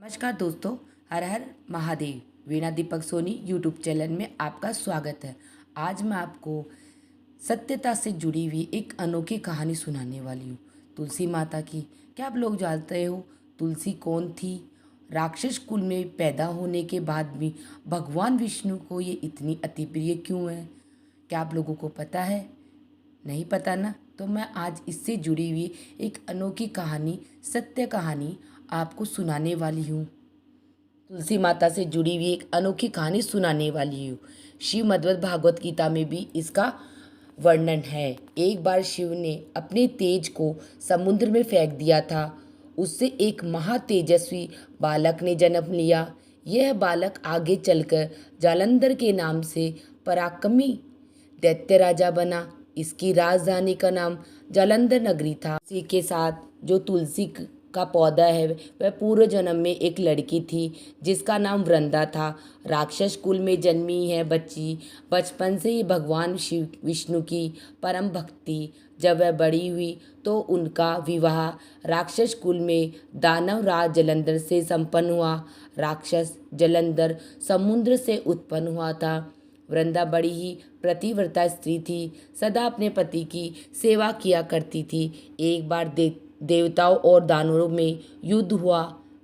नमस्कार दोस्तों। हर हर महादेव। वीणा Deepak Soni YouTube channel में आपका स्वागत है। आज मैं आपको सत्यता से जुड़ी हुई एक अनोखी कहानी सुनाने वाली हूँ, तुलसी माता की। क्या आप लोग जानते हो तुलसी कौन थी? राक्षस कुल में पैदा होने के बाद भी भगवान विष्णु को ये इतनी अति प्रिय क्यों है? क्या आप लोगों को पता है? नहीं पता ना? तो मैं आज इससे जुड़ी हुई एक अनोखी कहानी, सत्य कहानी आपको सुनाने वाली हूँ। तुलसी माता से जुड़ी हुई एक अनोखी कहानी सुनाने वाली हूँ। श्रीमद् भागवत गीता में भी इसका वर्णन है। एक बार शिव ने अपने तेज को समुद्र में फेंक दिया था। उससे एक महातेजस्वी बालक ने जन्म लिया। यह बालक आगे चलकर जालंधर के नाम से पराक्रमी दैत्य राजा बना। इसकी राजधानी का नाम जालंधर नगरी था। इसी के साथ जो तुलसी का पौधा है वह पूर्व जन्म में एक लड़की थी जिसका नाम वृंदा था। राक्षस कुल में जन्मी है बच्ची बचपन से ही भगवान शिव विष्णु की परम भक्ति। जब वह बड़ी हुई तो उनका विवाह राक्षस कुल में दानव राज जलंधर से संपन्न हुआ। राक्षस जलंधर समुद्र से उत्पन्न हुआ था। वृंदा बड़ी ही प्रतिव्रता स्त्री थी, सदा अपने पति की सेवा किया करती थी। एक बार देवताओं और दानवों में युद्ध हुआ।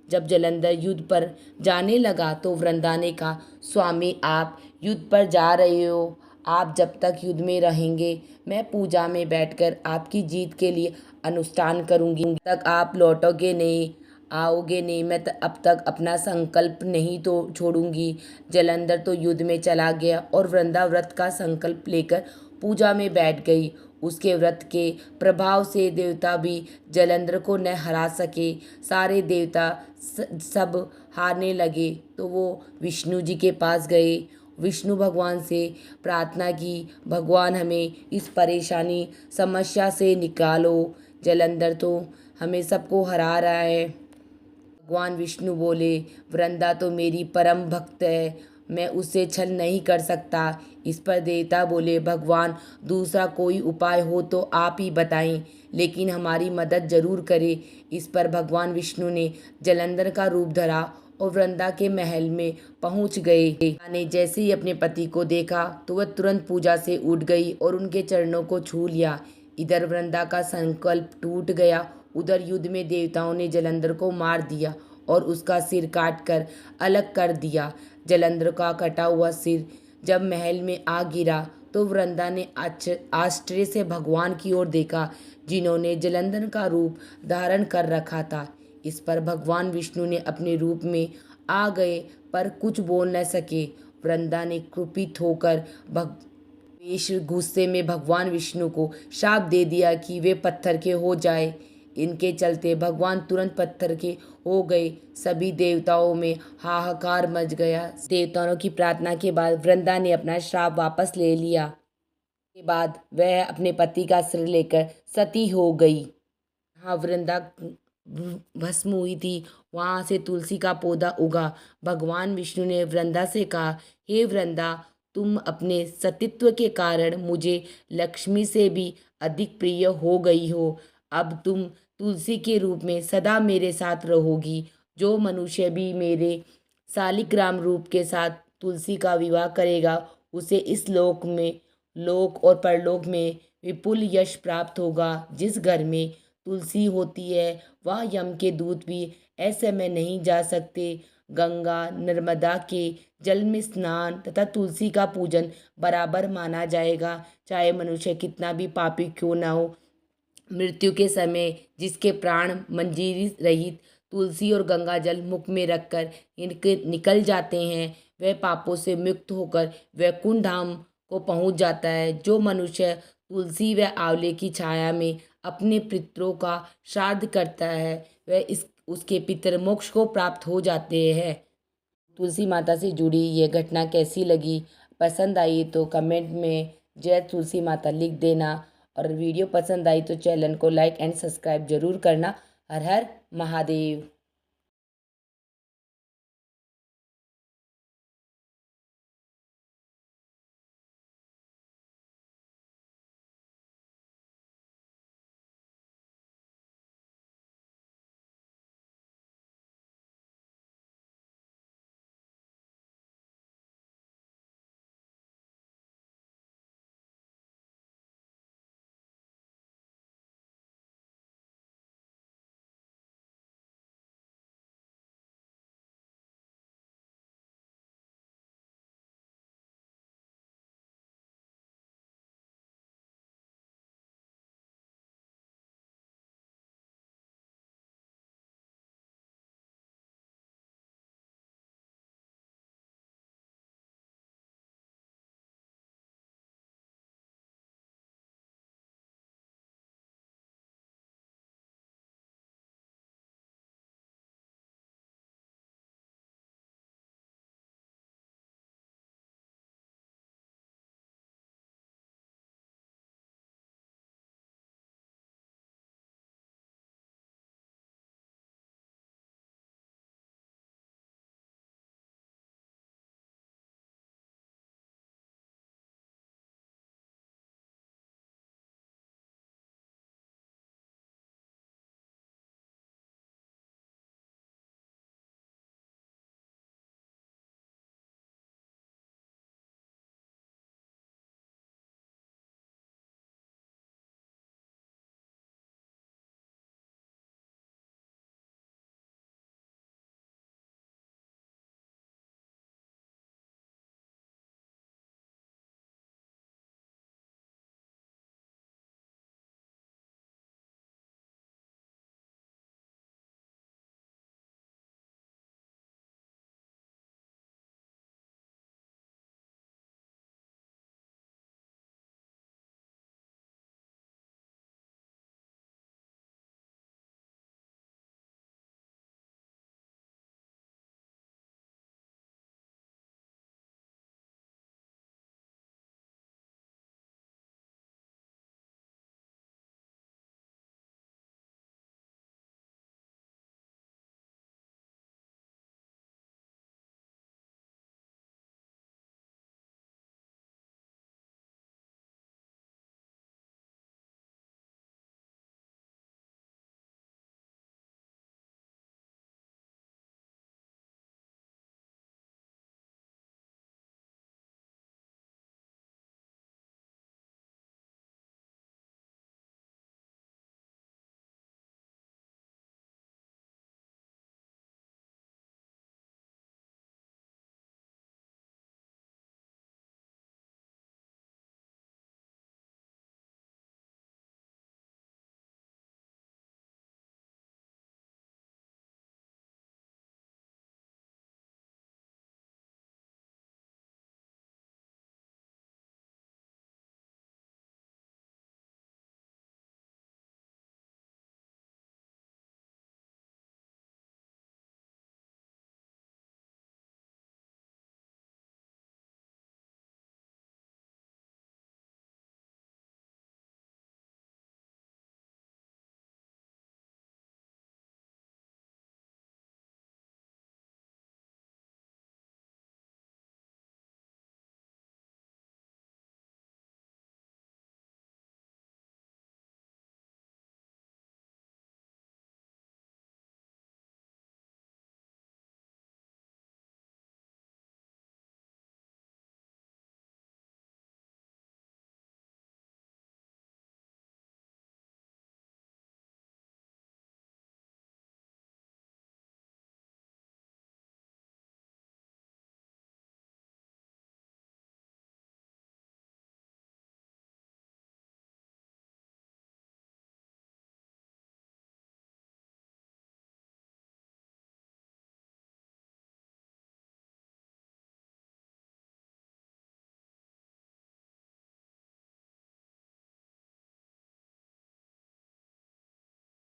जब जलंधर युद्ध पर जाने लगा तो वृंदा ने कहा, स्वामी आप युद्ध पर जा रहे हो, आप जब तक युद्ध में रहेंगे मैं पूजा में बैठकर आपकी जीत के लिए अनुष्ठान करूंगी। तब तक आप लौटोगे नहीं, आओगे नहीं, मैं अब तक अपना संकल्प नहीं तो छोड़ूंगी। जलंधर तो युद्ध में चला गया और वृंदा व्रत का संकल्प लेकर पूजा में बैठ गई। उसके व्रत के प्रभाव से देवता भी जलंधर को न हरा सके। सारे देवता सब हारने लगे तो वो विष्णु जी के पास गए। विष्णु भगवान से प्रार्थना की, भगवान हमें इस परेशानी समस्या से निकालो, जलंधर तो हमें सबको हरा रहा है। भगवान विष्णु बोले, वृंदा तो मेरी परम भक्त है, मैं उससे छल नहीं कर सकता। इस पर देवता बोले, भगवान दूसरा कोई उपाय हो तो आप ही बताएं, लेकिन हमारी मदद जरूर करें। इस पर भगवान विष्णु ने जलंधर का रूप धरा और वृंदा के महल में पहुंच गए। ने जैसे ही अपने पति को देखा तो वह तुरंत पूजा से उठ गई और उनके चरणों को छू लिया। इधर वृंदा का संकल्प टूट गया, उधर युद्ध में देवताओं ने जलंधर को मार दिया और उसका सिर काट कर अलग कर दिया। जलंधर का कटा हुआ सिर जब महल में आ गिरा तो वृंदा ने आश्चर्य से भगवान की ओर देखा, जिन्होंने जलंधर का रूप धारण कर रखा था। इस पर भगवान विष्णु ने अपने रूप में आ गए पर कुछ बोल न सके। वृंदा ने क्रुपित होकर गुस्से में भगवान विष्णु को शाप दे दिया कि वे पत्थर के हो जाए। इनके चलते भगवान तुरंत पत्थर के हो गए। सभी देवताओं में हाहाकार मच गया। देवताओं की प्रार्थना के बाद वृंदा ने अपना श्राप वापस ले लिया। के बाद वह अपने पति का सिर लेकर सती हो गई। हाँ, वृंदा भस्म हुई थी, वहां से तुलसी का पौधा उगा। भगवान विष्णु ने वृंदा से कहा, हे वृंदा, तुम अपने सतीत्व के कारण मुझे लक्ष्मी से भी अधिक प्रिय हो गई हो। अब तुम तुलसी के रूप में सदा मेरे साथ रहोगी। जो मनुष्य भी मेरे शालिग्राम रूप के साथ तुलसी का विवाह करेगा उसे इस लोक और परलोक में विपुल यश प्राप्त होगा। जिस घर में तुलसी होती है वह यम के दूत भी ऐसे में नहीं जा सकते। गंगा नर्मदा के जल में स्नान तथा तुलसी का पूजन बराबर माना जाएगा, चाहे मनुष्य कितना भी पापी क्यों ना हो। मृत्यु के समय जिसके प्राण मंजीरी रहित तुलसी और गंगा जल मुख में रखकर इनके निकल जाते हैं, वह पापों से मुक्त होकर वैकुंठ धाम को पहुंच जाता है। जो मनुष्य तुलसी व आंवले की छाया में अपने पितरों का श्राद्ध करता है वह इस उसके पितर मोक्ष को प्राप्त हो जाते हैं। तुलसी माता से जुड़ी ये घटना कैसी लगी? पसंद आई तो कमेंट में जय तुलसी माता लिख देना, और वीडियो पसंद आई तो चैनल को लाइक एंड सब्सक्राइब जरूर करना। हर हर महादेव।